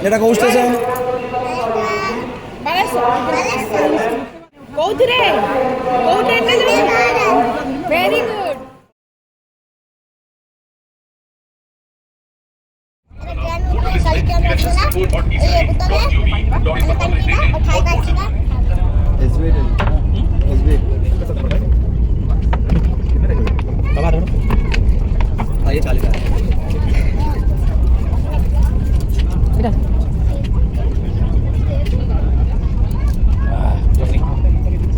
এটা কোন station? কোউথিরে কোউ train রে ভেরি গুড। ये चालीस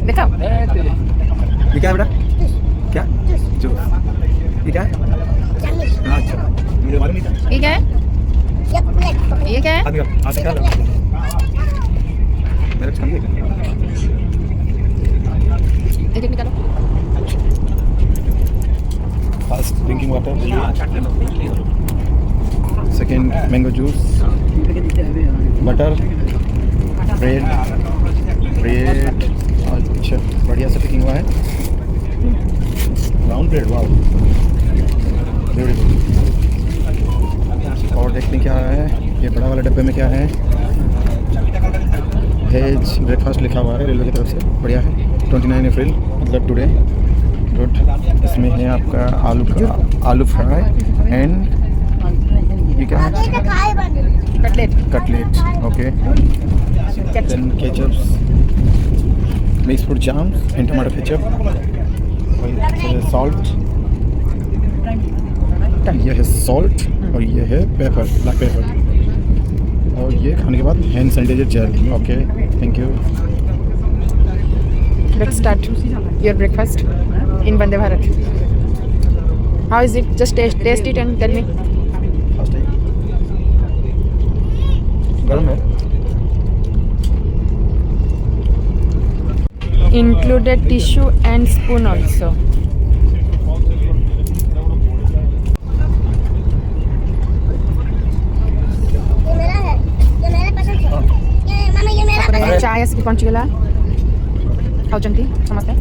देखा ये क्या है बेटा? क्या जो ये क्या है? अच्छा मुझे मालूम नहीं था। ये क्या है? ये क्या है? आदमी का क्या लगा मेरे को समझे एक निकालो। First drinking water, second mango juice, butter, bread, अच्छा बढ़िया से पिकिंग हुआ है। Brown bread, wow beautiful. और देखते हैं क्या है ये बड़ा वाला डब्बे में क्या है। वेज ब्रेकफास्ट लिखा हुआ है रेलवे की तरफ से, बढ़िया है। 29 अप्रैल मतलब टुडे, गुड। इसमें है आपका आलू फ्राई एंड ये क्या है? Cutlet okay. Then ketchups, mix fruit jam and tomato ketchup, salt, ये है सॉल्ट और ये है पेपर, ब्लैक पेपर। और ये खाने के बाद hand sanitiser gel. Okay thank you. Let's start your breakfast in Vande Bharat. How is it? Just taste it and tell me. गरम है। Included tissue and spoon also. ଚାହା ଆସିକି ପହଞ୍ଚିଗଲା, ଖାଉଛନ୍ତି ସମସ୍ତେ।